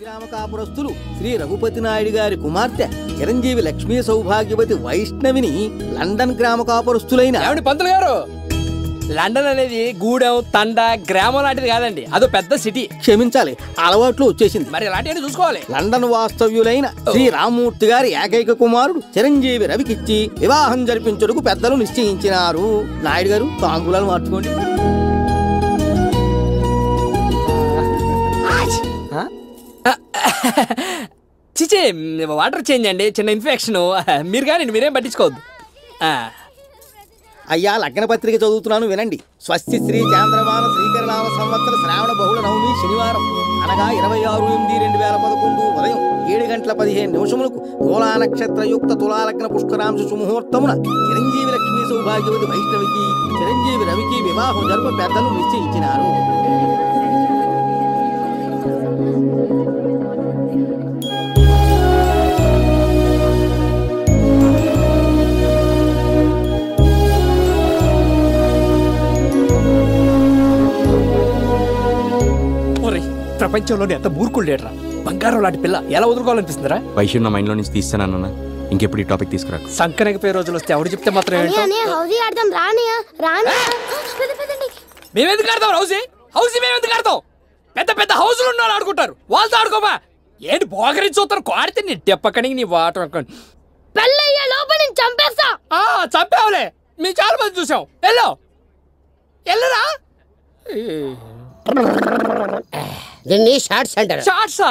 గ్రామ కాపురస్తులు శ్రీ రఘుపతి నాయుడు గారి కుమార్తె చిరంజీవి లక్ష్మీ సౌభాగ్యవతి వైష్ణవిని లండన్ గ్రామ కాపురస్తులైన పంతులు గారు, లండన్ అనేది గూడెం తండ గ్రామం లాంటిది కాదండి, అదో పెద్ద సిటీ. క్షమించాలి, అలవాట్లు వచ్చేసింది. మరి ఇలాంటివన్నీ చూసుకోవాలి. లండన్ వాస్తవ్యులైన శ్రీ రామ్మూర్తి గారి ఏకైక కుమారుడు చిరంజీవి రవికిచ్చి వివాహం జరిపించుటకు పెద్దలు నిశ్చయించినారు. నాయుడు గారు తాంబూలాలు మార్చుకోండి. చిచే వాటర్ చేంజ్ అండి, చిన్న ఇన్ఫెక్షన్. మీరు కానీ మీరేం పట్టించుకోవద్దు. అయ్యా, లగ్న పత్రిక చదువుతున్నాను వినండి. స్వస్తి శ్రీ చాంద్రమాన శ్రీకరనామ సంవత్సర శ్రావణ బహుళ నవమి శనివారం అనగా 26/8/2011 ఉదయం 7:15 మూలా నక్షత్రయుక్త తులాలగ్న పుష్కరాంశ సుముహూర్తమున చిరంజీవి లక్ష్మీ సౌభాగ్యవతి వైష్ణవికి చిరంజీవి రవికి వివాహం జరుప పెద్దలు నిశ్చయించినారు. ప్రపంచంలోనే ఎంత మూర్ఖులు లేడరా, బంగారం లాంటి పిల్ల ఎలా వదులుకోవాలనిపిస్తుందిరా? వైశ్యం నా మైండ్ లో నుంచి తీస్తానన్నా, ఇంకెప్పుడు ఈ టాపిక్ తీసుకురా. సంకనకపోయే రోజులు వస్తే ఎవరు చెప్తే మాత్రం మేమెందుకు ఆడతాం? హౌసీ మేమెందుకు ఆడతాం? పెద్ద పెద్ద హౌసులు ఉన్న వాళ్ళు ఆడుకుంటారు, వాళ్ళతో ఆడుకోమా. ఏంటి బోగరి చూస్తారు? కోడితే నీ డెప్పకడికి నీ వాటర్ చంపేస్తా. చంపేవలే, మేము చాలా మంది చూసాం. వెళ్ళరా. దీన్ని షార్ట్స్ అంటారు. షార్ట్సా?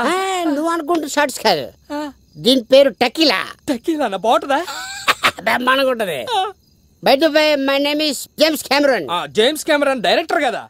నువ్వు అనుకుంటూ షార్ట్స్ కాదు, దీని పేరు టకీలా. టకీలా బాగుంటుందా? బ్రహ్మాండంగా ఉంటది. By the way, my name is James Cameron. James Cameron director కదా.